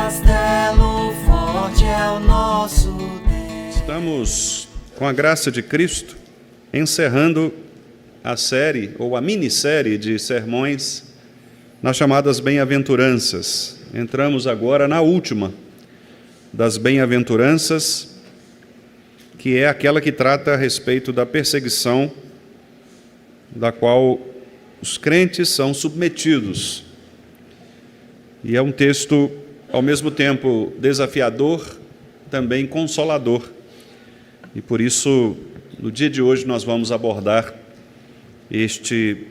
castelo forte é o nosso Deus. Estamos, com a graça de Cristo, encerrando a série, ou a minissérie de sermões nas chamadas bem-aventuranças. Entramos agora na última das bem-aventuranças, que é aquela que trata a respeito da perseguição da qual os crentes são submetidos. E é um texto, ao mesmo tempo, desafiador, também consolador. E por isso, no dia de hoje, nós vamos abordar este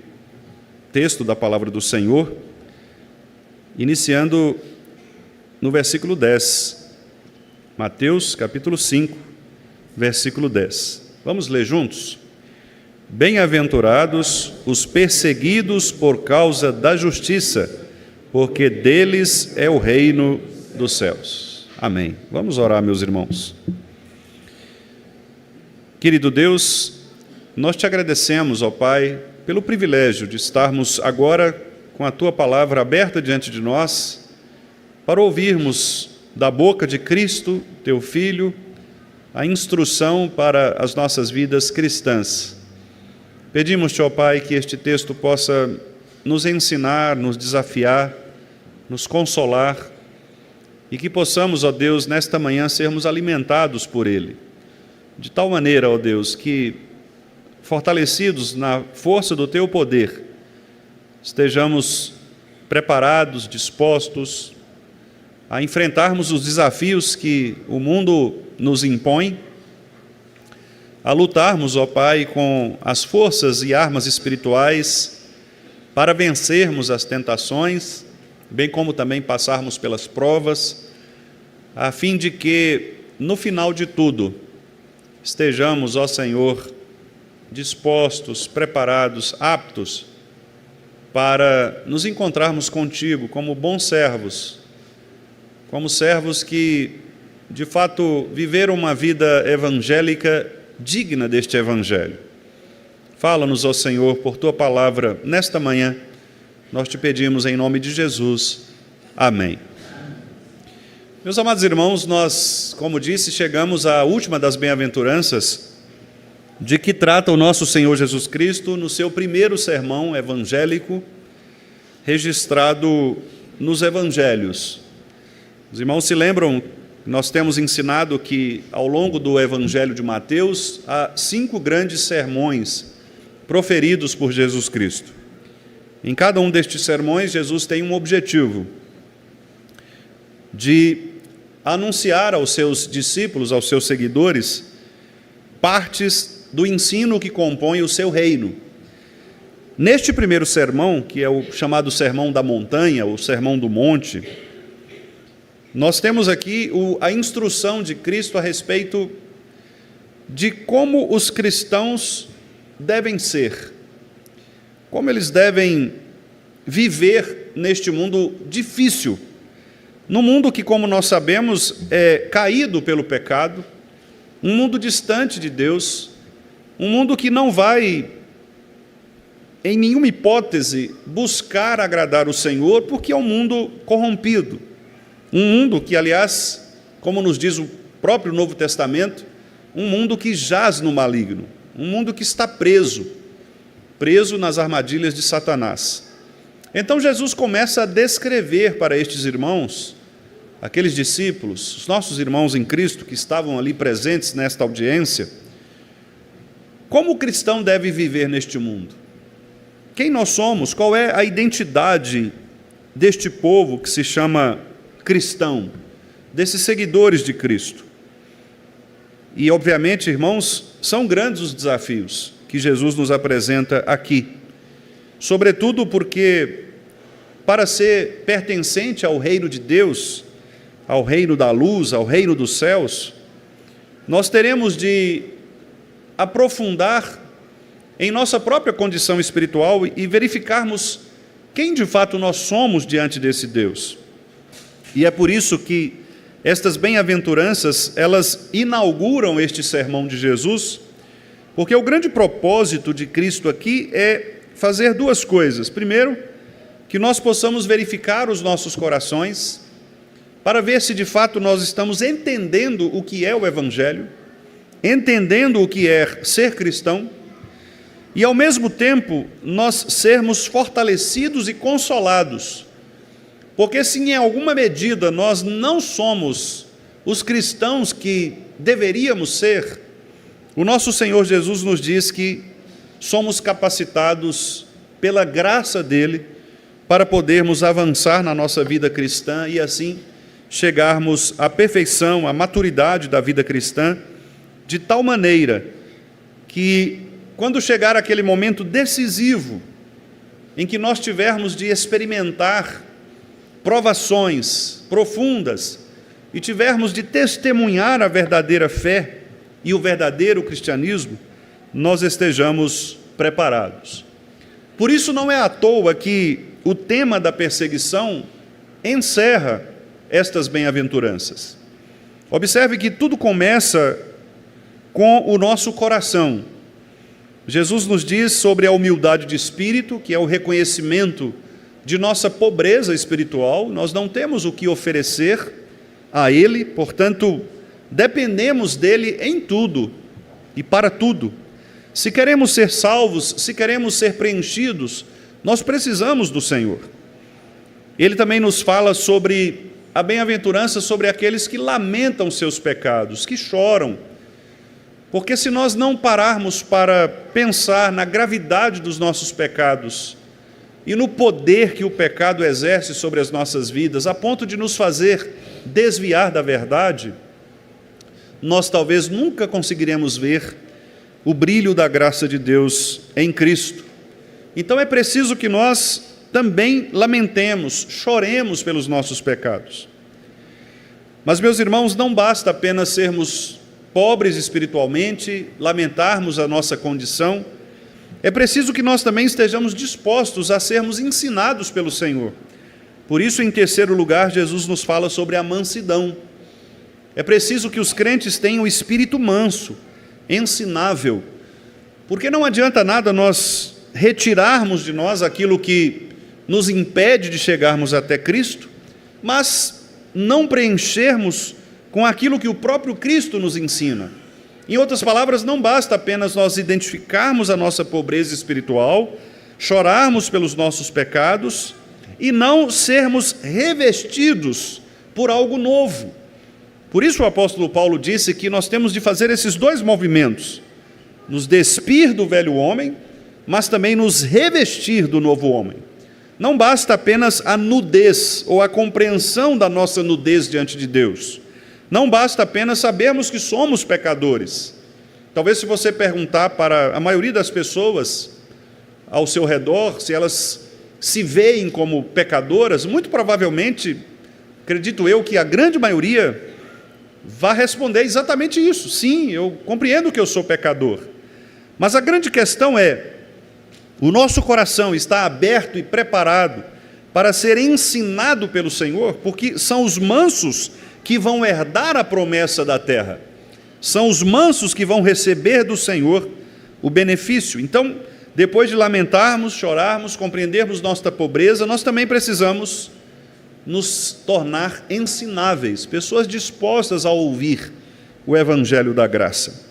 texto da Palavra do Senhor, iniciando no versículo 10. Mateus, capítulo 5, versículo 10. Vamos ler juntos? Bem-aventurados os perseguidos por causa da justiça, porque deles é o reino dos céus. Amém. Vamos orar, meus irmãos. Querido Deus, nós te agradecemos, ó Pai, pelo privilégio de estarmos agora com a Tua palavra aberta diante de nós, para ouvirmos da boca de Cristo, Teu Filho, a instrução para as nossas vidas cristãs. Pedimos-te, ó Pai, que este texto possa nos ensinar, nos desafiar, nos consolar, e que possamos, ó Deus, nesta manhã sermos alimentados por ele, de tal maneira, ó Deus, que, fortalecidos na força do Teu poder, estejamos preparados, dispostos a enfrentarmos os desafios que o mundo nos impõe, a lutarmos, ó Pai, com as forças e armas espirituais para vencermos as tentações, bem como também passarmos pelas provas, a fim de que, no final de tudo, estejamos, ó Senhor, dispostos, preparados, aptos para nos encontrarmos contigo como bons servos, como servos que, de fato, viveram uma vida evangélica digna deste Evangelho. Fala-nos, ó Senhor, por Tua palavra, nesta manhã, nós te pedimos em nome de Jesus. Amém. Meus amados irmãos, nós, como disse, chegamos à última das bem-aventuranças, de que trata o nosso Senhor Jesus Cristo no seu primeiro sermão evangélico, registrado nos Evangelhos. Os irmãos se lembram, nós temos ensinado que, ao longo do Evangelho de Mateus, há 5 grandes sermões proferidos por Jesus Cristo. Em cada um destes sermões, Jesus tem um objetivo de anunciar aos seus discípulos, aos seus seguidores, partes do ensino que compõe o seu reino. Neste primeiro sermão, que é o chamado Sermão da Montanha, ou Sermão do Monte, nós temos aqui a instrução de Cristo a respeito de como os cristãos devem ser, como eles devem viver neste mundo difícil, num mundo que, como nós sabemos, é caído pelo pecado, um mundo distante de Deus, um mundo que não vai, em nenhuma hipótese, buscar agradar o Senhor, porque é um mundo corrompido. Um mundo que, aliás, como nos diz o próprio Novo Testamento, um mundo que jaz no maligno, um mundo que está preso nas armadilhas de Satanás. Então Jesus começa a descrever para estes irmãos, aqueles discípulos, os nossos irmãos em Cristo que estavam ali presentes nesta audiência, como o cristão deve viver neste mundo. Quem nós somos? Qual é a identidade deste povo que se chama cristão, desses seguidores de Cristo? E, obviamente, irmãos, são grandes os desafios que Jesus nos apresenta aqui, sobretudo porque, para ser pertencente ao reino de Deus, ao reino da luz, ao reino dos céus, nós teremos de aprofundar em nossa própria condição espiritual e verificarmos quem de fato nós somos diante desse Deus. E é por isso que estas bem-aventuranças, elas inauguram este sermão de Jesus, porque o grande propósito de Cristo aqui é fazer 2 coisas. Primeiro, que nós possamos verificar os nossos corações para ver se de fato nós estamos entendendo o que é o Evangelho, entendendo o que é ser cristão, e ao mesmo tempo nós sermos fortalecidos e consolados, porque se em alguma medida nós não somos os cristãos que deveríamos ser, o nosso Senhor Jesus nos diz que somos capacitados pela graça dele para podermos avançar na nossa vida cristã e assim chegarmos à perfeição, à maturidade da vida cristã, de tal maneira que quando chegar aquele momento decisivo em que nós tivermos de experimentar provações profundas e tivermos de testemunhar a verdadeira fé e o verdadeiro cristianismo, nós estejamos preparados. Por isso não é à toa que o tema da perseguição encerra estas bem-aventuranças. Observe que tudo começa com o nosso coração. Jesus nos diz sobre a humildade de espírito, que é o reconhecimento de nossa pobreza espiritual. Nós não temos o que oferecer a Ele, portanto, dependemos dEle em tudo e para tudo. Se queremos ser salvos, se queremos ser preenchidos, nós precisamos do Senhor. Ele também nos fala sobre a bem-aventurança sobre aqueles que lamentam seus pecados, que choram. Porque se nós não pararmos para pensar na gravidade dos nossos pecados e no poder que o pecado exerce sobre as nossas vidas, a ponto de nos fazer desviar da verdade, nós talvez nunca conseguiremos ver o brilho da graça de Deus em Cristo. Então é preciso que nós também lamentemos, choremos pelos nossos pecados. Mas, meus irmãos, não basta apenas sermos pobres espiritualmente, lamentarmos a nossa condição, é preciso que nós também estejamos dispostos a sermos ensinados pelo Senhor. Por isso, em terceiro lugar, Jesus nos fala sobre a mansidão. É preciso que os crentes tenham o espírito manso, ensinável, porque não adianta nada nós retirarmos de nós aquilo que nos impede de chegarmos até Cristo, mas não preenchermos com aquilo que o próprio Cristo nos ensina. Em outras palavras, não basta apenas nós identificarmos a nossa pobreza espiritual, chorarmos pelos nossos pecados e não sermos revestidos por algo novo. Por isso o apóstolo Paulo disse que nós temos de fazer esses dois movimentos: nos despir do velho homem, mas também nos revestir do novo homem. Não basta apenas a nudez ou a compreensão da nossa nudez diante de Deus. Não basta apenas sabermos que somos pecadores. Talvez se você perguntar para a maioria das pessoas ao seu redor, se elas se veem como pecadoras, muito provavelmente, acredito eu, que a grande maioria vai responder exatamente isso. Sim, eu compreendo que eu sou pecador. Mas a grande questão é, o nosso coração está aberto e preparado para ser ensinado pelo Senhor, porque são os mansos que vão herdar a promessa da terra. São os mansos que vão receber do Senhor o benefício. Então, depois de lamentarmos, chorarmos, compreendermos nossa pobreza, nós também precisamos nos tornar ensináveis, pessoas dispostas a ouvir o Evangelho da graça.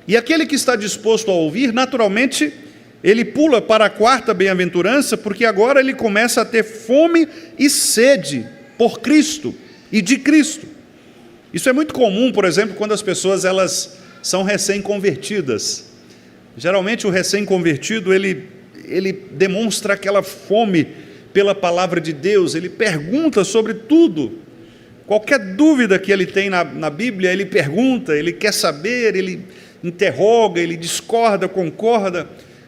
E aquele que está disposto a ouvir, naturalmente, ele pula para a quarta bem-aventurança, porque agora ele começa a ter fome e sede por Cristo e de Cristo. Isso é muito comum, por exemplo, quando as pessoas elas são recém-convertidas. Geralmente o recém-convertido, ele demonstra aquela fome pela palavra de Deus, ele pergunta sobre tudo. Qualquer dúvida que ele tem na Bíblia, ele pergunta, ele quer saber, ele interroga, ele discorda, concorda.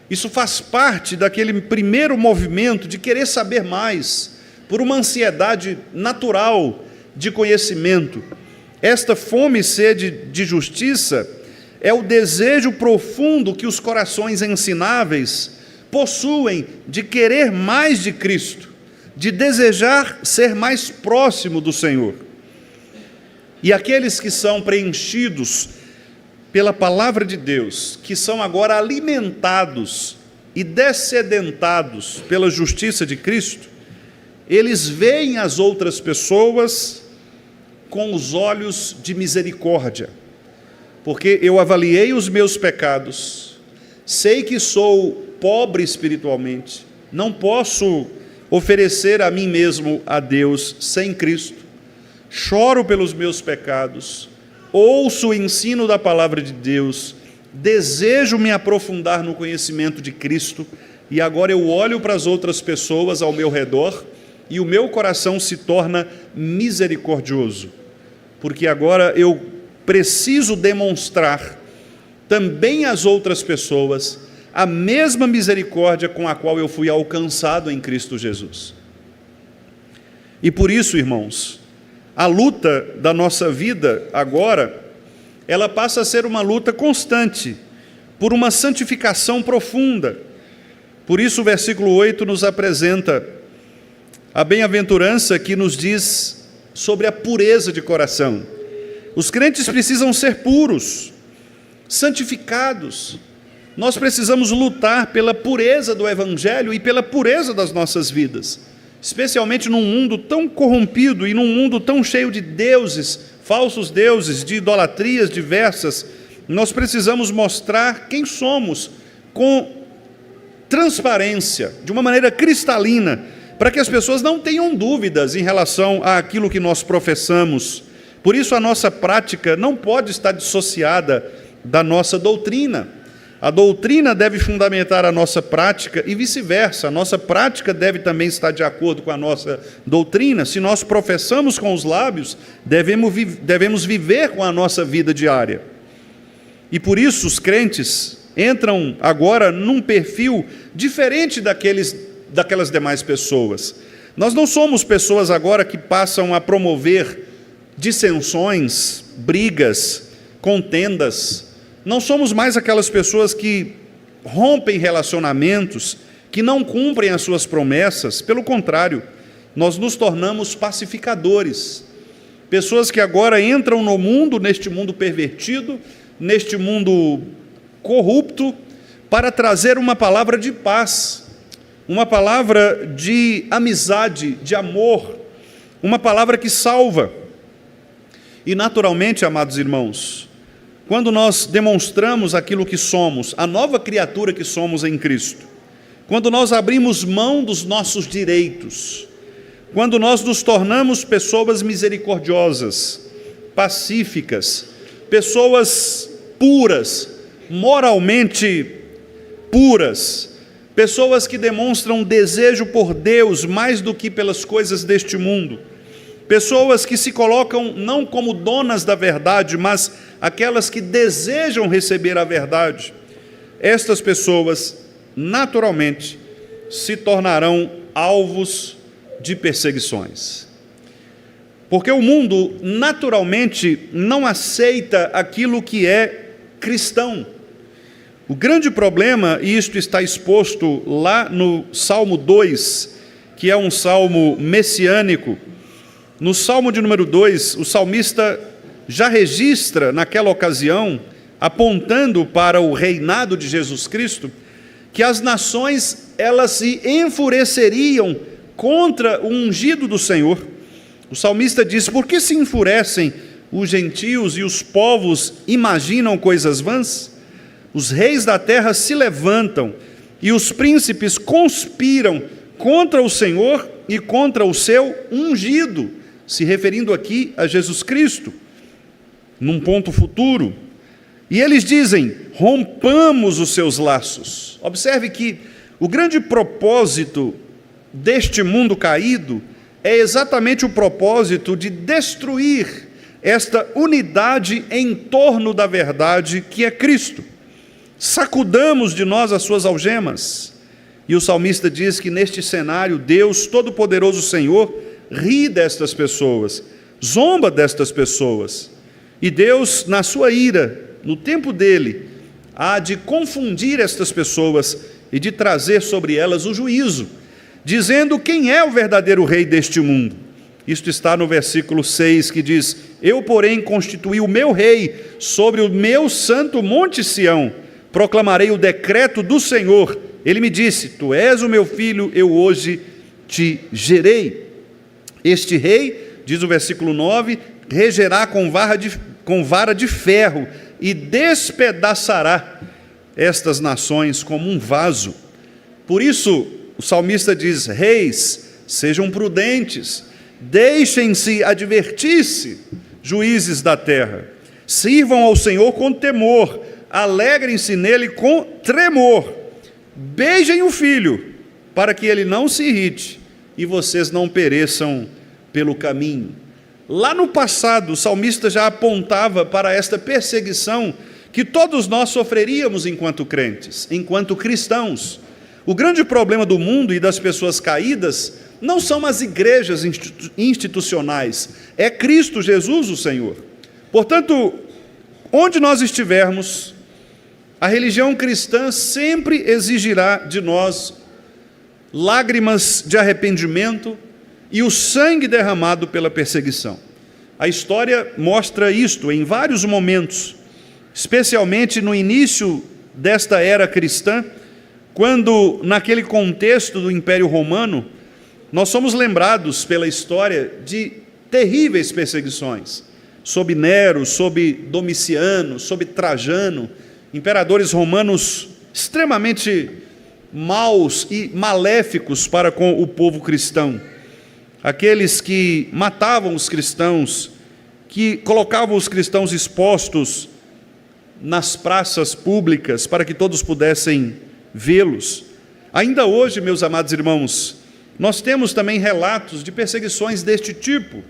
Isso faz parte daquele primeiro movimento de querer saber mais, por uma ansiedade natural de conhecimento. Esta fome e sede de justiça é o desejo profundo que os corações ensináveis possuem de querer mais de Cristo, de desejar ser mais próximo do Senhor. E aqueles que são preenchidos pela palavra de Deus, que são agora alimentados e dessedentados pela justiça de Cristo, eles veem as outras pessoas com os olhos de misericórdia, porque eu avaliei os meus pecados, sei que sou pobre espiritualmente, não posso oferecer a mim mesmo a Deus sem Cristo, choro pelos meus pecados, ouço o ensino da palavra de Deus, desejo me aprofundar no conhecimento de Cristo, e agora eu olho para as outras pessoas ao meu redor e o meu coração se torna misericordioso, porque agora eu preciso demonstrar também às outras pessoas a mesma misericórdia com a qual eu fui alcançado em Cristo Jesus. E por isso, irmãos, a luta da nossa vida agora, ela passa a ser uma luta constante, por uma santificação profunda. Por isso o versículo 8 nos apresenta a bem-aventurança que nos diz sobre a pureza de coração. Os crentes precisam ser puros, santificados. Nós precisamos lutar pela pureza do Evangelho e pela pureza das nossas vidas, especialmente num mundo tão corrompido e num mundo tão cheio de deuses, falsos deuses, de idolatrias diversas. Nós precisamos mostrar quem somos com transparência, de uma maneira cristalina, para que as pessoas não tenham dúvidas em relação àquilo que nós professamos. Por isso a nossa prática não pode estar dissociada da nossa doutrina. A doutrina deve fundamentar a nossa prática e vice-versa. A nossa prática deve também estar de acordo com a nossa doutrina. Se nós professamos com os lábios, devemos viver com a nossa vida diária. E por isso os crentes entram agora num perfil diferente daquelas demais pessoas. Nós não somos pessoas agora que passam a promover dissensões, brigas, contendas. Não somos mais aquelas pessoas que rompem relacionamentos, que não cumprem as suas promessas. Pelo contrário, nós nos tornamos pacificadores. Pessoas que agora entram no mundo, neste mundo pervertido, neste mundo corrupto, para trazer uma palavra de paz, uma palavra de amizade, de amor, uma palavra que salva. E naturalmente, amados irmãos, quando nós demonstramos aquilo que somos, a nova criatura que somos em Cristo, quando nós abrimos mão dos nossos direitos, quando nós nos tornamos pessoas misericordiosas, pacíficas, pessoas puras, moralmente puras, pessoas que demonstram desejo por Deus mais do que pelas coisas deste mundo, pessoas que se colocam não como donas da verdade, mas aquelas que desejam receber a verdade. Estas pessoas, naturalmente, se tornarão alvos de perseguições. Porque o mundo, naturalmente, não aceita aquilo que é cristão. O grande problema, e isto está exposto lá no Salmo 2, que é um salmo messiânico. No Salmo de número 2, o salmista já registra naquela ocasião, apontando para o reinado de Jesus Cristo, que as nações elas se enfureceriam contra o ungido do Senhor. O salmista diz: por que se enfurecem os gentios e os povos imaginam coisas vãs? Os reis da terra se levantam e os príncipes conspiram contra o Senhor e contra o seu ungido, se referindo aqui a Jesus Cristo, num ponto futuro. E eles dizem: rompamos os seus laços. Observe que o grande propósito deste mundo caído é exatamente o propósito de destruir esta unidade em torno da verdade que é Cristo. Sacudamos de nós as suas algemas. E o salmista diz que neste cenário, Deus Todo-Poderoso Senhor ri destas pessoas, zomba destas pessoas. E Deus, na sua ira, no tempo dele, há de confundir estas pessoas e de trazer sobre elas o juízo, dizendo quem é o verdadeiro rei deste mundo. Isto está no versículo 6, que diz: eu, porém, constituí o meu rei sobre o meu santo monte Sião, proclamarei o decreto do Senhor. Ele me disse: tu és o meu filho, eu hoje te gerei. Este rei, diz o versículo 9, regerá com vara de ferro e despedaçará estas nações como um vaso. Por isso, o salmista diz: reis, sejam prudentes, deixem-se advertir-se, juízes da terra. Sirvam ao Senhor com temor, alegrem-se nele com tremor. Beijem o filho, para que ele não se irrite e vocês não pereçam pelo caminho. Lá no passado, o salmista já apontava para esta perseguição que todos nós sofreríamos enquanto crentes, enquanto cristãos. O grande problema do mundo e das pessoas caídas não são as igrejas institucionais, é Cristo Jesus o Senhor. Portanto, onde nós estivermos, a religião cristã sempre exigirá de nós lágrimas de arrependimento e o sangue derramado pela perseguição. A história mostra isto em vários momentos, especialmente no início desta era cristã, quando, naquele contexto do Império Romano, nós somos lembrados pela história de terríveis perseguições, sob Nero, sob Domiciano, sob Trajano, imperadores romanos extremamente maus e maléficos para com o povo cristão. Aqueles que matavam os cristãos, que colocavam os cristãos expostos nas praças públicas para que todos pudessem vê-los. Ainda hoje, meus amados irmãos, nós temos também relatos de perseguições deste tipo.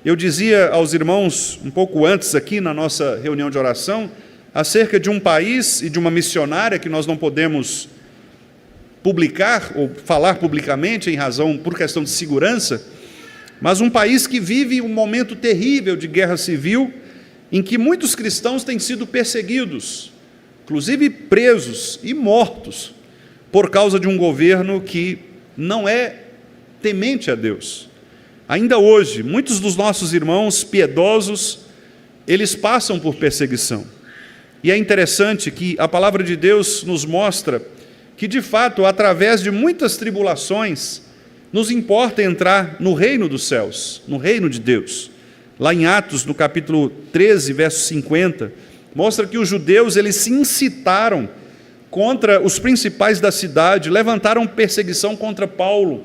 Eu dizia aos irmãos, um pouco antes aqui na nossa reunião de oração, acerca de um país e de uma missionária que nós não podemos publicar ou falar publicamente por questão de segurança, mas um país que vive um momento terrível de guerra civil, em que muitos cristãos têm sido perseguidos, inclusive presos e mortos, por causa de um governo que não é temente a Deus. Ainda hoje, muitos dos nossos irmãos piedosos, eles passam por perseguição. E é interessante que a palavra de Deus nos mostra que, de fato, através de muitas tribulações, nos importa entrar no reino dos céus, no reino de Deus. Lá em Atos, no capítulo 13, verso 50, mostra que os judeus, eles se incitaram contra os principais da cidade, levantaram perseguição contra Paulo.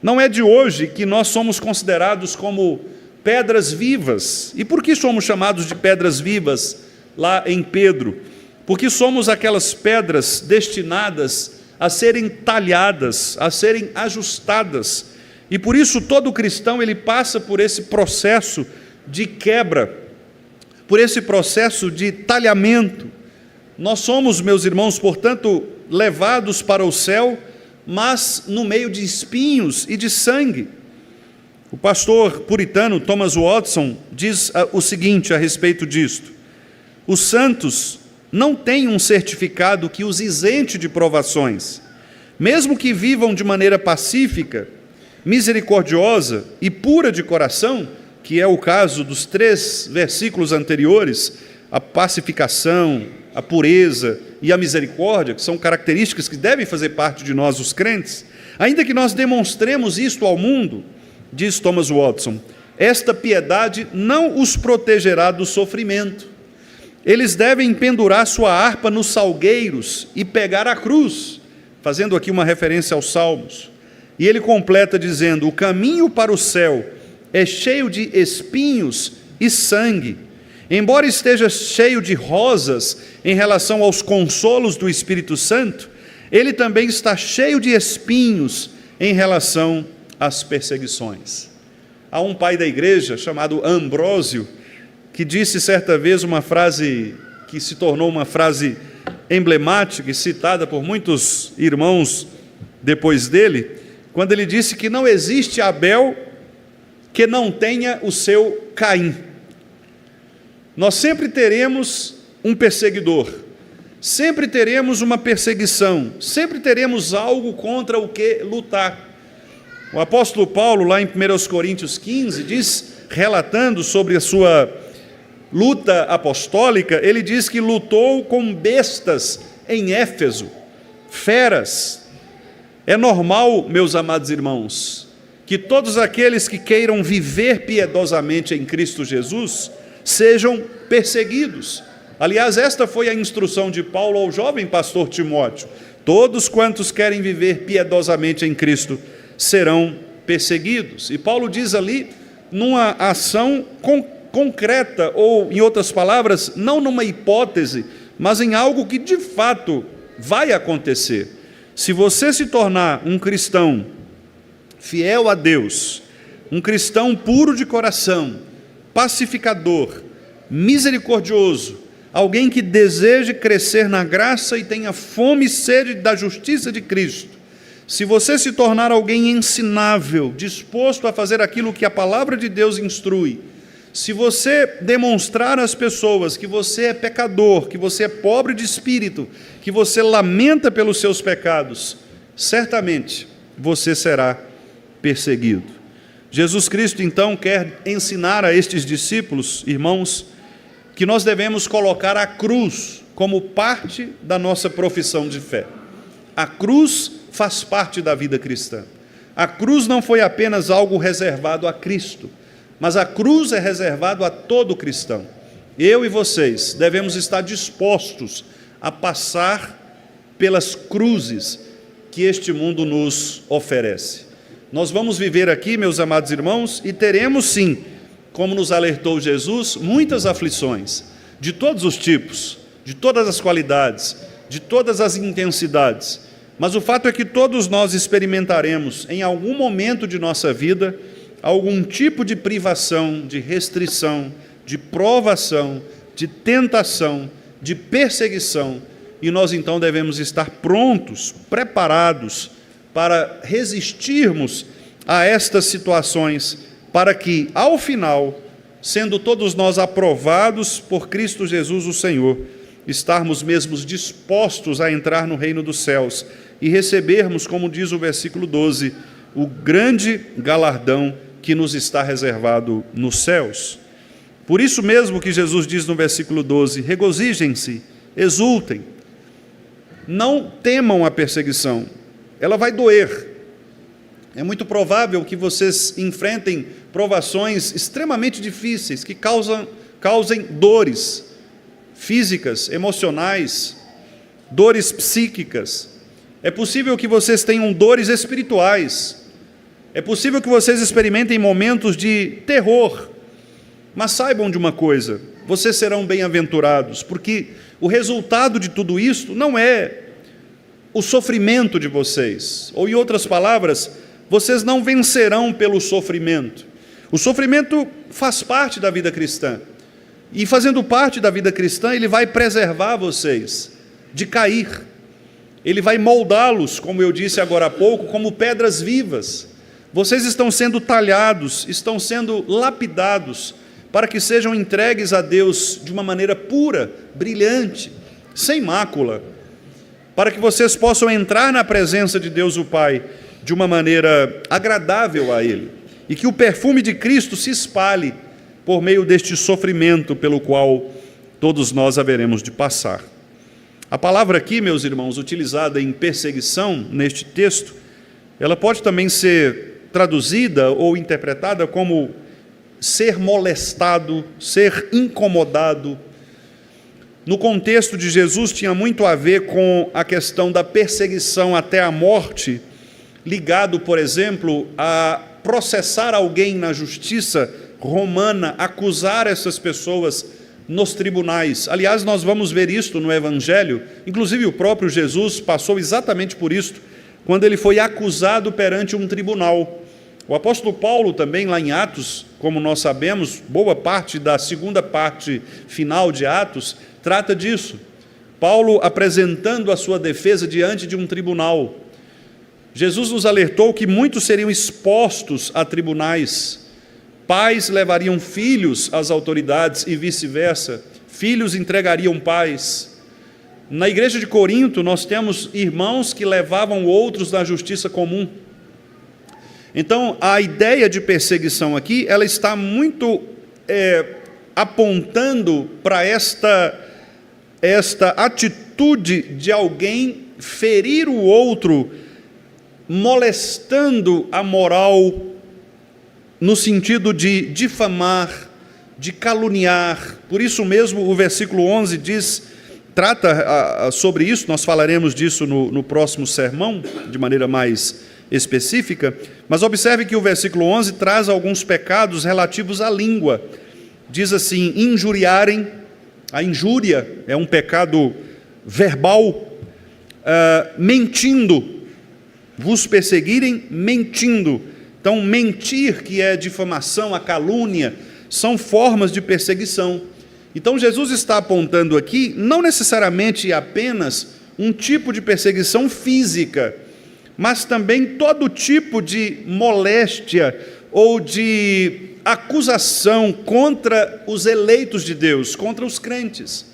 Não é de hoje que nós somos considerados como pedras vivas. E por que somos chamados de pedras vivas lá em Pedro? Porque somos aquelas pedras destinadas a serem talhadas, a serem ajustadas. E por isso todo cristão ele passa por esse processo de quebra, por esse processo de talhamento. Nós somos, meus irmãos, portanto, levados para o céu, mas no meio de espinhos e de sangue. O pastor puritano Thomas Watson diz o seguinte a respeito disto: os santos não têm um certificado que os isente de provações, mesmo que vivam de maneira pacífica, misericordiosa e pura de coração, que é o caso dos 3 versículos anteriores, a pacificação, a pureza e a misericórdia, que são características que devem fazer parte de nós, os crentes. Ainda que nós demonstremos isto ao mundo, diz Thomas Watson, esta piedade não os protegerá do sofrimento. Eles devem pendurar sua harpa nos salgueiros e pegar a cruz, fazendo aqui uma referência aos Salmos. E ele completa dizendo: o caminho para o céu é cheio de espinhos e sangue. Embora esteja cheio de rosas em relação aos consolos do Espírito Santo, ele também está cheio de espinhos em relação às perseguições. Há um pai da igreja chamado Ambrósio, que disse certa vez uma frase que se tornou uma frase emblemática e citada por muitos irmãos depois dele, quando ele disse que não existe Abel que não tenha o seu Caim. Nós sempre teremos um perseguidor, sempre teremos uma perseguição, sempre teremos algo contra o que lutar. O apóstolo Paulo, lá em 1 Coríntios 15, diz, relatando sobre a sua luta apostólica, ele diz que lutou com bestas em Éfeso, feras. É normal, meus amados irmãos, que todos aqueles que queiram viver piedosamente em Cristo Jesus sejam perseguidos. Aliás, esta foi a instrução de Paulo ao jovem pastor Timóteo: todos quantos querem viver piedosamente em Cristo serão perseguidos. E Paulo diz ali, numa ação concreta, ou, em outras palavras, não numa hipótese, mas em algo que de fato vai acontecer. Se você se tornar um cristão fiel a Deus, um cristão puro de coração, pacificador, misericordioso, alguém que deseje crescer na graça e tenha fome e sede da justiça de Cristo, se você se tornar alguém ensinável, disposto a fazer aquilo que a palavra de Deus instrui, se você demonstrar às pessoas que você é pecador, que você é pobre de espírito, que você lamenta pelos seus pecados, certamente você será perseguido. Jesus Cristo, então, quer ensinar a estes discípulos, irmãos, que nós devemos colocar a cruz como parte da nossa profissão de fé. A cruz faz parte da vida cristã. A cruz não foi apenas algo reservado a Cristo, mas a cruz é reservado a todo cristão. Eu e vocês devemos estar dispostos a passar pelas cruzes que este mundo nos oferece. Nós vamos viver aqui, meus amados irmãos, e teremos sim, como nos alertou Jesus, muitas aflições, de todos os tipos, de todas as qualidades, de todas as intensidades. Mas o fato é que todos nós experimentaremos, em algum momento de nossa vida, algum tipo de privação, de restrição, de provação, de tentação, de perseguição, e nós então devemos estar prontos, preparados para resistirmos a estas situações, para que, ao final, sendo todos nós aprovados por Cristo Jesus o Senhor, estarmos mesmos dispostos a entrar no reino dos céus e recebermos, como diz o versículo 12, o grande galardão que nos está reservado nos céus. Por isso mesmo que Jesus diz no versículo 12, regozijem-se, exultem, não temam a perseguição, ela vai doer. É muito provável que vocês enfrentem provações extremamente difíceis, que causem dores físicas, emocionais, dores psíquicas. É possível que vocês tenham dores espirituais. É possível que vocês experimentem momentos de terror. Mas saibam de uma coisa, vocês serão bem-aventurados, porque o resultado de tudo isso não é o sofrimento de vocês. Ou, em outras palavras, vocês não vencerão pelo sofrimento. O sofrimento faz parte da vida cristã. E fazendo parte da vida cristã, ele vai preservar vocês de cair. Ele vai moldá-los, como eu disse agora há pouco, como pedras vivas. Vocês estão sendo talhados, estão sendo lapidados, para que sejam entregues a Deus de uma maneira pura, brilhante, sem mácula, para que vocês possam entrar na presença de Deus o Pai de uma maneira agradável a Ele, e que o perfume de Cristo se espalhe por meio deste sofrimento pelo qual todos nós haveremos de passar. A palavra aqui, meus irmãos, utilizada em perseguição neste texto, ela pode também ser traduzida ou interpretada como ser molestado, ser incomodado. No contexto de Jesus, tinha muito a ver com a questão da perseguição até a morte, ligado, por exemplo, a processar alguém na justiça romana, acusar essas pessoas nos tribunais. Aliás, nós vamos ver isto no Evangelho, inclusive o próprio Jesus passou exatamente por isto, quando ele foi acusado perante um tribunal. O apóstolo Paulo também, lá em Atos, como nós sabemos, boa parte da segunda parte final de Atos, trata disso. Paulo apresentando a sua defesa diante de um tribunal. Jesus nos alertou que muitos seriam expostos a tribunais. Pais levariam filhos às autoridades e vice-versa. Filhos entregariam pais. Na igreja de Corinto, nós temos irmãos que levavam outros na justiça comum. Então, a ideia de perseguição aqui, ela está muito apontando para esta atitude de alguém ferir o outro, molestando a moral no sentido de difamar, de caluniar. Por isso mesmo o versículo 11 trata sobre isso. Nós falaremos disso no próximo sermão, de maneira mais específica, mas observe que o versículo 11 traz alguns pecados relativos à língua. Diz assim: injuriarem. A injúria é um pecado verbal. Mentindo, vos perseguirem mentindo. Então, mentir, que é difamação, a calúnia, são formas de perseguição. Então, Jesus está apontando aqui, não necessariamente apenas um tipo de perseguição física, mas também todo tipo de moléstia ou de acusação contra os eleitos de Deus, contra os crentes.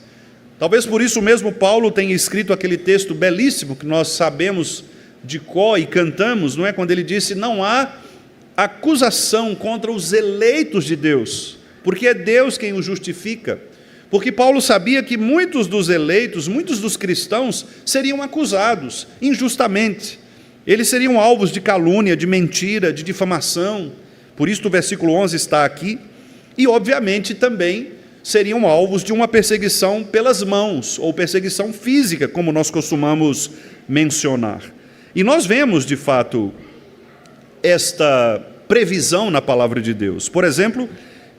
Talvez por isso mesmo Paulo tenha escrito aquele texto belíssimo que nós sabemos de cor e cantamos, não é? Quando ele disse: não há acusação contra os eleitos de Deus, porque é Deus quem os justifica. Porque Paulo sabia que muitos dos eleitos, muitos dos cristãos seriam acusados injustamente. Eles seriam alvos de calúnia, de mentira, de difamação. Por isso o versículo 11 está aqui. E obviamente também seriam alvos de uma perseguição pelas mãos, ou perseguição física, como nós costumamos mencionar. E nós vemos, de fato, esta previsão na palavra de Deus. Por exemplo,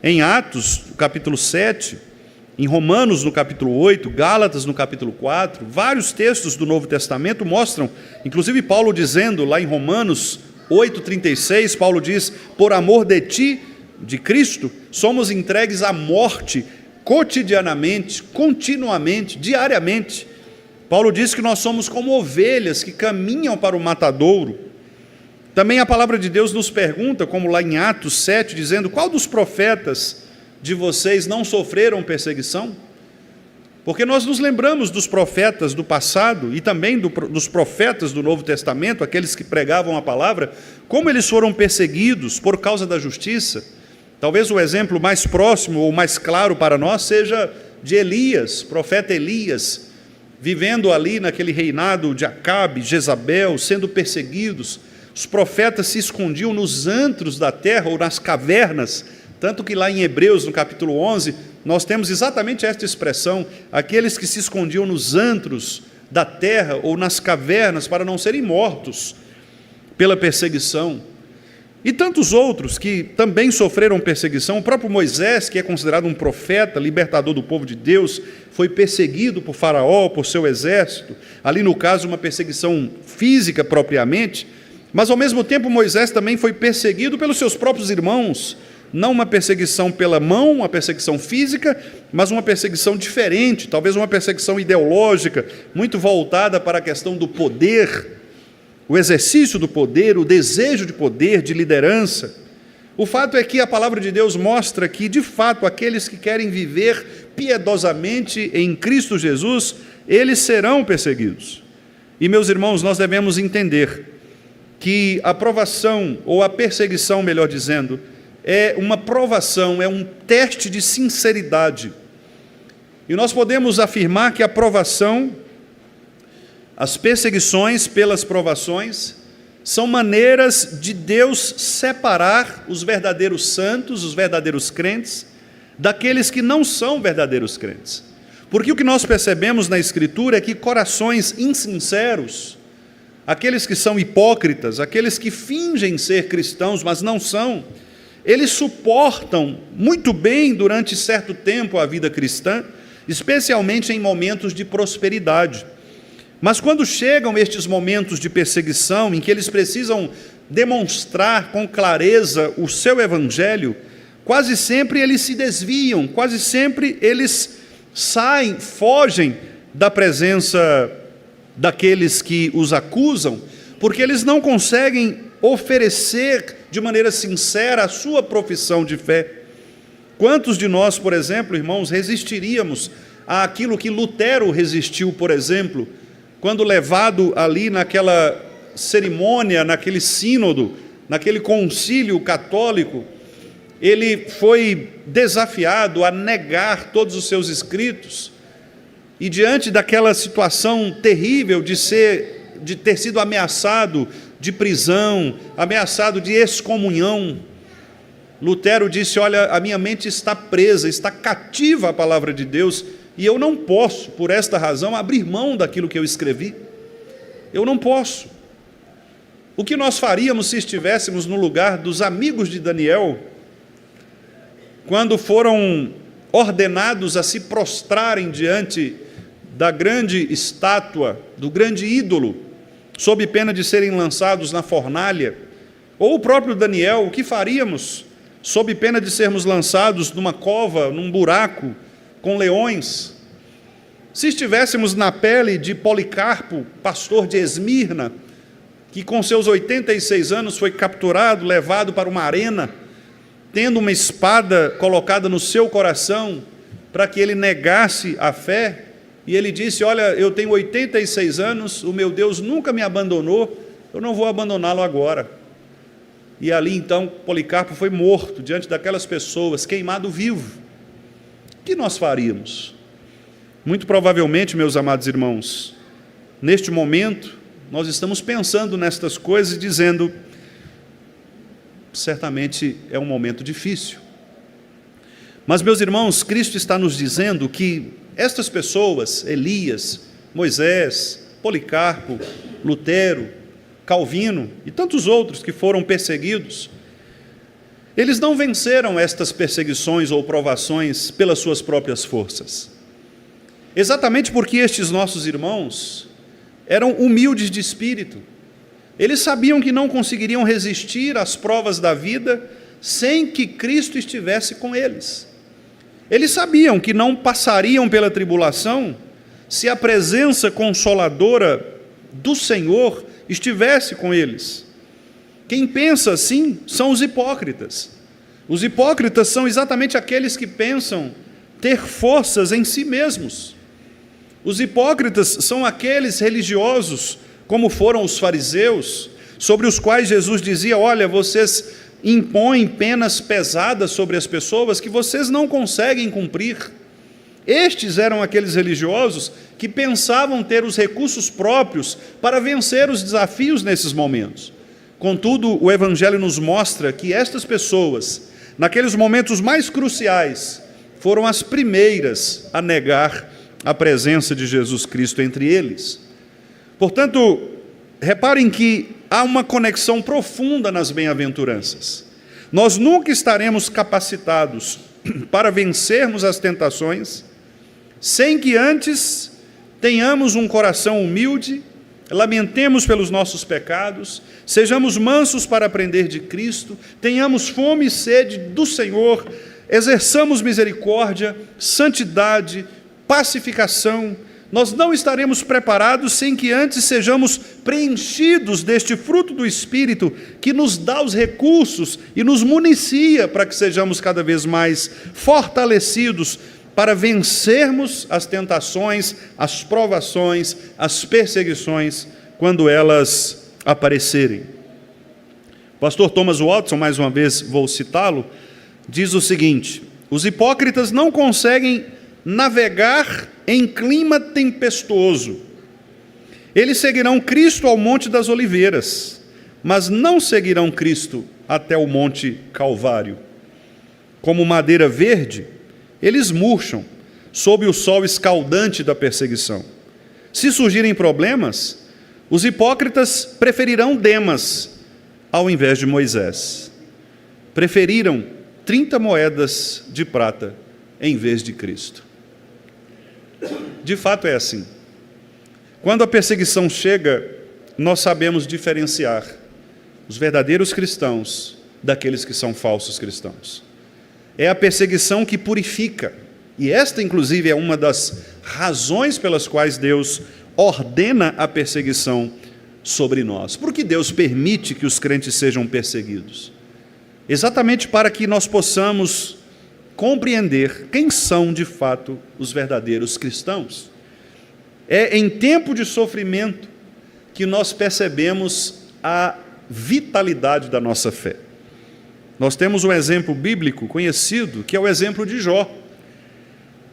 em Atos, capítulo 7, em Romanos, no capítulo 8, Gálatas, no capítulo 4, vários textos do Novo Testamento mostram, inclusive Paulo dizendo lá em Romanos 8,36, Paulo diz: por amor de ti, de Cristo, somos entregues à morte cotidianamente, continuamente, diariamente. Paulo diz que nós somos como ovelhas que caminham para o matadouro. Também a palavra de Deus nos pergunta, como lá em Atos 7, dizendo: qual dos profetas de vocês não sofreram perseguição? Porque nós nos lembramos dos profetas do passado e também dos profetas do Novo Testamento, aqueles que pregavam a palavra, como eles foram perseguidos por causa da justiça. Talvez o exemplo mais próximo ou mais claro para nós seja de Elias, profeta Elias, vivendo ali naquele reinado de Acabe, Jezabel, sendo perseguidos. Os profetas se escondiam nos antros da terra ou nas cavernas, tanto que lá em Hebreus, no capítulo 11, nós temos exatamente esta expressão: aqueles que se escondiam nos antros da terra ou nas cavernas para não serem mortos pela perseguição. E tantos outros que também sofreram perseguição. O próprio Moisés, que é considerado um profeta, libertador do povo de Deus, foi perseguido por Faraó, por seu exército, ali no caso uma perseguição física propriamente, mas ao mesmo tempo Moisés também foi perseguido pelos seus próprios irmãos. Não uma perseguição pela mão, uma perseguição física, mas uma perseguição diferente, talvez uma perseguição ideológica, muito voltada para a questão do poder, o exercício do poder, o desejo de poder, de liderança. O fato é que a palavra de Deus mostra que, de fato, aqueles que querem viver piedosamente em Cristo Jesus, eles serão perseguidos. E, meus irmãos, nós devemos entender que a provação, ou a perseguição, melhor dizendo, é uma provação, é um teste de sinceridade. E nós podemos afirmar que a provação, as perseguições pelas provações, são maneiras de Deus separar os verdadeiros santos, os verdadeiros crentes, daqueles que não são verdadeiros crentes. Porque o que nós percebemos na Escritura é que corações insinceros, aqueles que são hipócritas, aqueles que fingem ser cristãos, mas não são, eles suportam muito bem durante certo tempo a vida cristã, especialmente em momentos de prosperidade. Mas quando chegam estes momentos de perseguição, em que eles precisam demonstrar com clareza o seu evangelho, quase sempre eles se desviam, quase sempre eles saem, fogem da presença daqueles que os acusam, porque eles não conseguem oferecer de maneira sincera a sua profissão de fé. Quantos de nós, por exemplo, irmãos, resistiríamos àquilo que Lutero resistiu, por exemplo, quando levado ali naquela cerimônia, naquele sínodo, naquele concílio católico, ele foi desafiado a negar todos os seus escritos, e diante daquela situação terrível de ter sido ameaçado de prisão, ameaçado de excomunhão, Lutero disse: olha, a minha mente está presa, está cativa à palavra de Deus, e eu não posso, por esta razão, abrir mão daquilo que eu escrevi. Eu não posso. O que nós faríamos se estivéssemos no lugar dos amigos de Daniel, quando foram ordenados a se prostrarem diante da grande estátua, do grande ídolo, sob pena de serem lançados na fornalha? Ou o próprio Daniel, o que faríamos sob pena de sermos lançados numa cova, num buraco, com leões? Se estivéssemos na pele de Policarpo, pastor de Esmirna, que com seus 86 anos foi capturado, levado para uma arena, tendo uma espada colocada no seu coração, para que ele negasse a fé, e ele disse: olha, eu tenho 86 anos, o meu Deus nunca me abandonou, eu não vou abandoná-lo agora. E ali então Policarpo foi morto diante daquelas pessoas, queimado vivo. O que nós faríamos? Muito provavelmente, meus amados irmãos, neste momento, nós estamos pensando nestas coisas e dizendo: certamente é um momento difícil. Mas, meus irmãos, Cristo está nos dizendo que estas pessoas, Elias, Moisés, Policarpo, Lutero, Calvino e tantos outros que foram perseguidos, eles não venceram estas perseguições ou provações pelas suas próprias forças. Exatamente porque estes nossos irmãos eram humildes de espírito. Eles sabiam que não conseguiriam resistir às provas da vida sem que Cristo estivesse com eles. Eles sabiam que não passariam pela tribulação se a presença consoladora do Senhor estivesse com eles. Quem pensa assim são os hipócritas. Os hipócritas são exatamente aqueles que pensam ter forças em si mesmos. Os hipócritas são aqueles religiosos, como foram os fariseus, sobre os quais Jesus dizia: olha, vocês impõem penas pesadas sobre as pessoas que vocês não conseguem cumprir. Estes eram aqueles religiosos que pensavam ter os recursos próprios para vencer os desafios nesses momentos. Contudo, o Evangelho nos mostra que estas pessoas, naqueles momentos mais cruciais, foram as primeiras a negar a presença de Jesus Cristo entre eles. Portanto, reparem que há uma conexão profunda nas bem-aventuranças. Nós nunca estaremos capacitados para vencermos as tentações sem que antes tenhamos um coração humilde, lamentemos pelos nossos pecados, sejamos mansos para aprender de Cristo, tenhamos fome e sede do Senhor, exerçamos misericórdia, santidade, pacificação. Nós não estaremos preparados sem que antes sejamos preenchidos deste fruto do Espírito, que nos dá os recursos e nos municia para que sejamos cada vez mais fortalecidos para vencermos as tentações, as provações, as perseguições, quando elas aparecerem. O pastor Thomas Watson, mais uma vez vou citá-lo, diz o seguinte: os hipócritas não conseguem navegar em clima tempestuoso. Eles seguirão Cristo ao Monte das Oliveiras, mas não seguirão Cristo até o Monte Calvário. Como madeira verde, eles murcham sob o sol escaldante da perseguição. Se surgirem problemas, os hipócritas preferirão Demas ao invés de Moisés. Preferiram 30 moedas de prata em vez de Cristo. De fato é assim. Quando a perseguição chega, nós sabemos diferenciar os verdadeiros cristãos daqueles que são falsos cristãos. É a perseguição que purifica, e esta inclusive é uma das razões pelas quais Deus ordena a perseguição sobre nós. Por que Deus permite que os crentes sejam perseguidos? Exatamente para que nós possamos compreender quem são de fato os verdadeiros cristãos. É em tempo de sofrimento que nós percebemos a vitalidade da nossa fé. Nós temos um exemplo bíblico conhecido, que é o exemplo de Jó.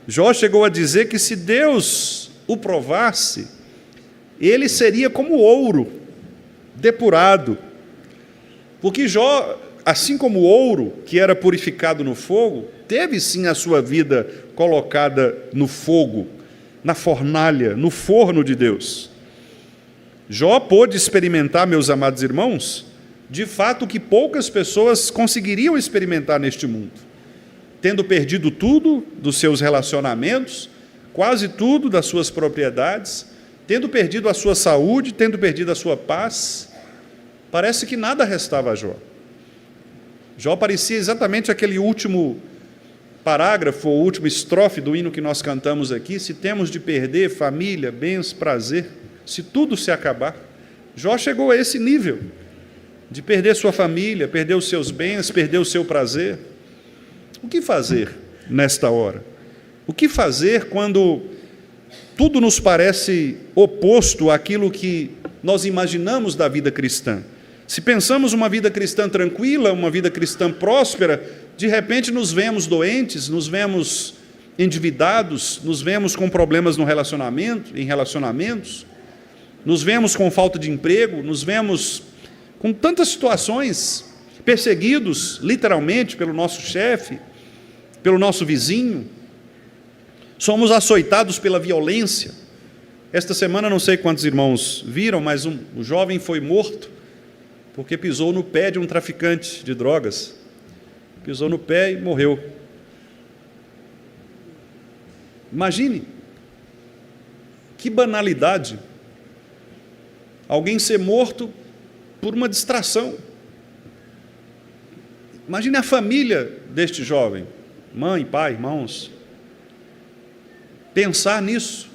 Jó chegou a dizer que se Deus o provasse, ele seria como ouro depurado, porque Jó assim como o ouro que era purificado no fogo, teve sim a sua vida colocada no fogo, na fornalha, no forno de Deus. Jó pôde experimentar, meus amados irmãos, de fato que poucas pessoas conseguiriam experimentar neste mundo, tendo perdido tudo dos seus relacionamentos, quase tudo das suas propriedades, tendo perdido a sua saúde, tendo perdido a sua paz. Parece que nada restava a Jó. Jó parecia exatamente aquele último parágrafo, ou última estrofe do hino que nós cantamos aqui: se temos de perder família, bens, prazer, se tudo se acabar. Jó chegou a esse nível, de perder sua família, perder os seus bens, perder o seu prazer. O que fazer nesta hora? O que fazer quando tudo nos parece oposto àquilo que nós imaginamos da vida cristã? Se pensamos uma vida cristã tranquila, uma vida cristã próspera, de repente nos vemos doentes, nos vemos endividados, nos vemos com problemas no relacionamento, em relacionamentos, nos vemos com falta de emprego, nos vemos com tantas situações, perseguidos literalmente pelo nosso chefe, pelo nosso vizinho, somos açoitados pela violência. Esta semana, não sei quantos irmãos viram, mas um jovem foi morto porque pisou no pé de um traficante de drogas. Pisou no pé e morreu. Imagine, que banalidade, alguém ser morto por uma distração. Imagine a família deste jovem, mãe, pai, irmãos, pensar nisso.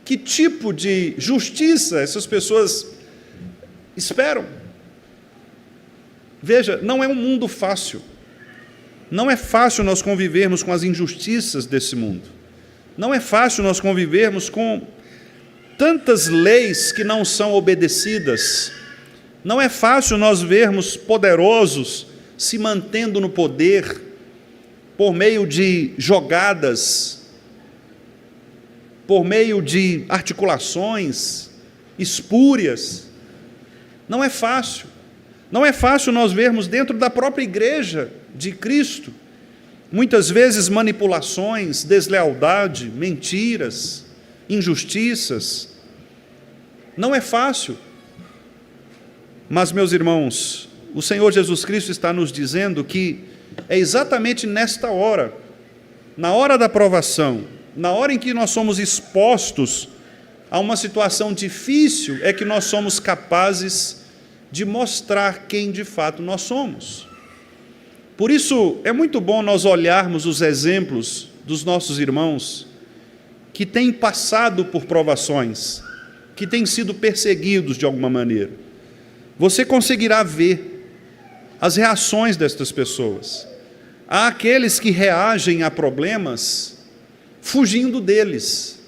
Que tipo de justiça essas pessoas esperam? Veja, não é um mundo fácil. Não é fácil nós convivermos com as injustiças desse mundo. Não é fácil nós convivermos com tantas leis que não são obedecidas. Não é fácil nós vermos poderosos se mantendo no poder por meio de jogadas, por meio de articulações espúrias. Não é fácil. Não é fácil nós vermos dentro da própria igreja de Cristo, muitas vezes manipulações, deslealdade, mentiras, injustiças. Não é fácil. Mas, meus irmãos, o Senhor Jesus Cristo está nos dizendo que é exatamente nesta hora, na hora da provação, na hora em que nós somos expostos a uma situação difícil, é que nós somos capazes de mostrar quem de fato nós somos. Por isso, é muito bom nós olharmos os exemplos dos nossos irmãos que têm passado por provações, que têm sido perseguidos de alguma maneira. Você conseguirá ver as reações destas pessoas. Há aqueles que reagem a problemas fugindo deles,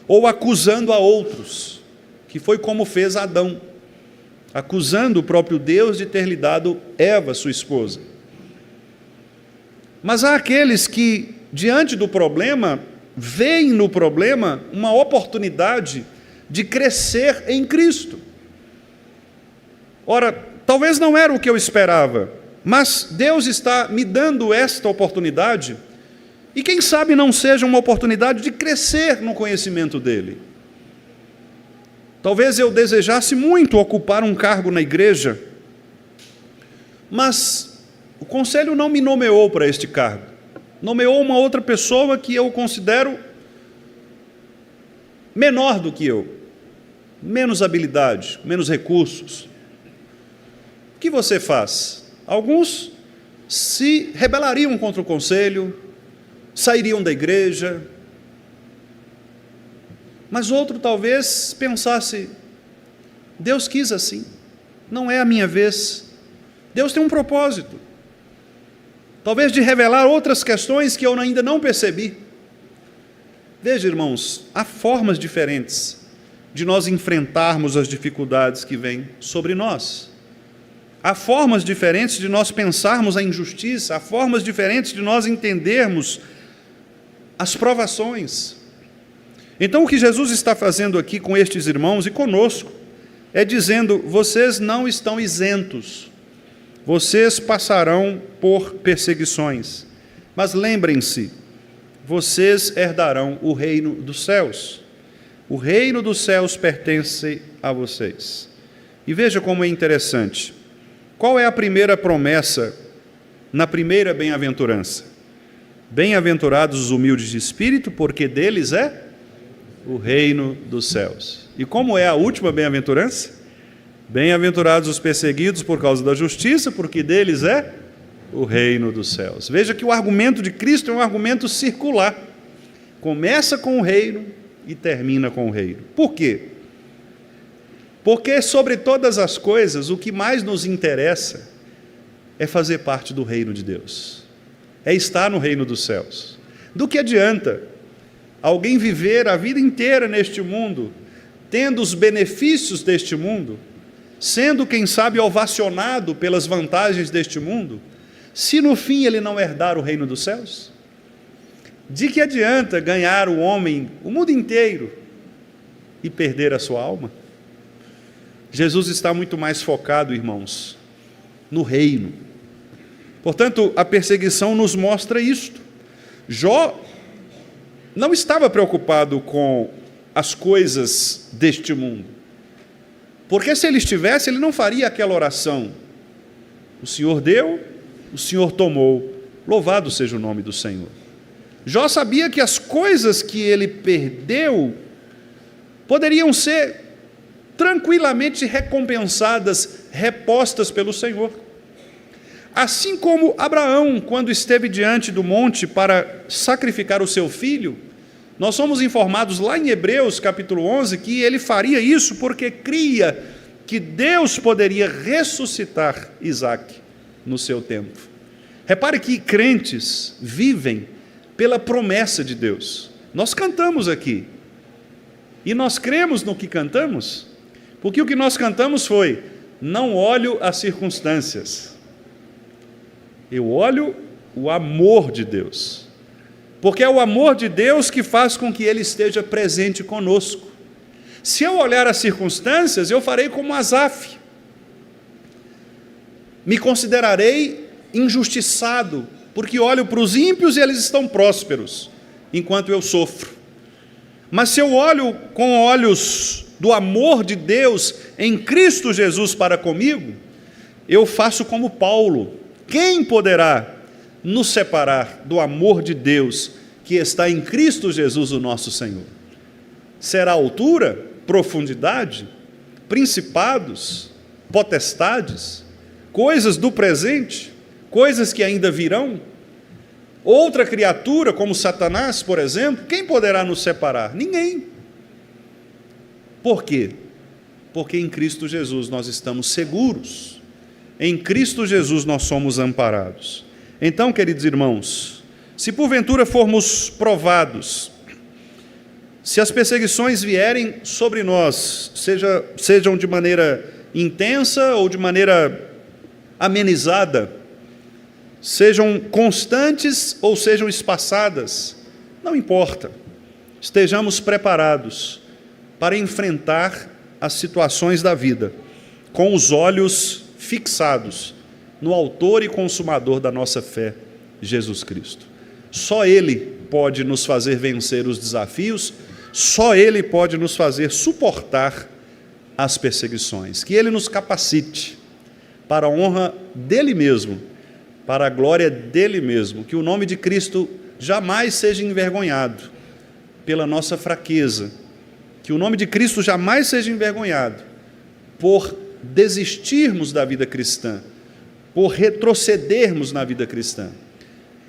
ou acusando a outros, que foi como fez Adão, acusando o próprio Deus de ter lhe dado Eva, sua esposa. Mas há aqueles que, diante do problema, veem no problema uma oportunidade de crescer em Cristo. Ora, talvez não era o que eu esperava, mas Deus está me dando esta oportunidade, e quem sabe não seja uma oportunidade de crescer no conhecimento dEle. Talvez eu desejasse muito ocupar um cargo na igreja, mas o conselho não me nomeou para este cargo. Nomeou uma outra pessoa que eu considero menor do que eu, menos habilidade, menos recursos. O que você faz? Alguns se rebelariam contra o conselho, sairiam da igreja, mas outro talvez pensasse: Deus quis assim, não é a minha vez. Deus tem um propósito, talvez de revelar outras questões que eu ainda não percebi. Veja, irmãos, há formas diferentes de nós enfrentarmos as dificuldades que vêm sobre nós. Há formas diferentes de nós pensarmos a injustiça, há formas diferentes de nós entendermos as provações. Então, o que Jesus está fazendo aqui com estes irmãos e conosco é dizendo: vocês não estão isentos, vocês passarão por perseguições, mas lembrem-se, vocês herdarão o reino dos céus. O reino dos céus pertence a vocês. E veja como é interessante. Qual é a primeira promessa na primeira bem-aventurança? Bem-aventurados os humildes de espírito, porque deles é o reino dos céus. E como é a última bem-aventurança? Bem-aventurados os perseguidos por causa da justiça, porque deles é o reino dos céus. Veja que o argumento de Cristo é um argumento circular. Começa com o reino e termina com o reino. Por quê? Porque sobre todas as coisas, o que mais nos interessa é fazer parte do reino de Deus. É estar no reino dos céus. Do que adianta alguém viver a vida inteira neste mundo, tendo os benefícios deste mundo, sendo, quem sabe, ovacionado pelas vantagens deste mundo, se no fim ele não herdar o reino dos céus? De que adianta ganhar o homem, o mundo inteiro, e perder a sua alma? Jesus está muito mais focado, irmãos, no reino. Portanto, a perseguição nos mostra isto. Jó não estava preocupado com as coisas deste mundo, porque se ele estivesse, ele não faria aquela oração: o Senhor deu, o Senhor tomou, louvado seja o nome do Senhor. Jó sabia que as coisas que ele perdeu poderiam ser tranquilamente recompensadas, repostas pelo Senhor. Assim como Abraão, quando esteve diante do monte para sacrificar o seu filho, nós somos informados lá em Hebreus capítulo 11 que ele faria isso porque cria que Deus poderia ressuscitar Isaque no seu tempo. Repare que crentes vivem pela promessa de Deus. Nós cantamos aqui, e nós cremos no que cantamos, porque o que nós cantamos foi: não olho as circunstâncias, eu olho o amor de Deus, porque é o amor de Deus que faz com que Ele esteja presente conosco. Se eu olhar as circunstâncias, eu farei como Asaf, me considerarei injustiçado, porque olho para os ímpios e eles estão prósperos, enquanto eu sofro. Mas se eu olho com olhos do amor de Deus em Cristo Jesus para comigo, eu faço como Paulo: quem poderá nos separar do amor de Deus que está em Cristo Jesus, o nosso Senhor? Será altura, profundidade, principados, potestades, coisas do presente, coisas que ainda virão? Outra criatura, como Satanás, por exemplo, quem poderá nos separar? Ninguém. Por quê? Porque em Cristo Jesus nós estamos seguros. Em Cristo Jesus nós somos amparados. Então, queridos irmãos, se porventura formos provados, se as perseguições vierem sobre nós, sejam de maneira intensa ou de maneira amenizada, sejam constantes ou sejam espaçadas, não importa, estejamos preparados para enfrentar as situações da vida, com os olhos fixados no autor e consumador da nossa fé, Jesus Cristo. Só Ele pode nos fazer vencer os desafios, só Ele pode nos fazer suportar as perseguições. Que Ele nos capacite para a honra dEle mesmo, para a glória dEle mesmo, que o nome de Cristo jamais seja envergonhado pela nossa fraqueza, que o nome de Cristo jamais seja envergonhado por desistirmos da vida cristã, por retrocedermos na vida cristã.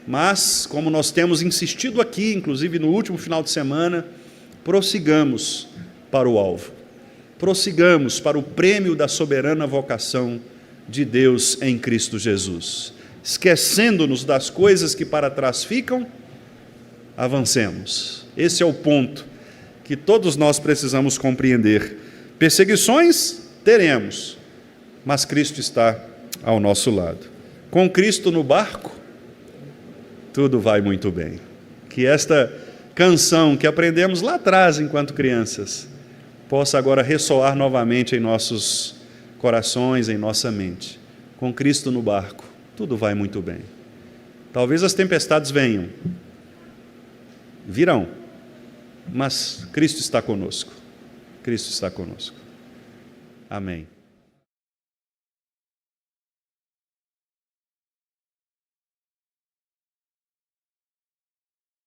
Mas, como nós temos insistido aqui, inclusive no último final de semana, prossigamos para o alvo, prossigamos para o prêmio da soberana vocação de Deus em Cristo Jesus. Esquecendo-nos das coisas que para trás ficam, avancemos. Esse é o ponto que todos nós precisamos compreender. Perseguições teremos, mas Cristo está ao nosso lado. Com Cristo no barco, tudo vai muito bem. Que esta canção que aprendemos lá atrás enquanto crianças possa agora ressoar novamente em nossos corações, em nossa mente. com Cristo no barco, tudo vai muito bem. Talvez as tempestades venham, virão, mas Cristo está conosco. Cristo está conosco. Amém.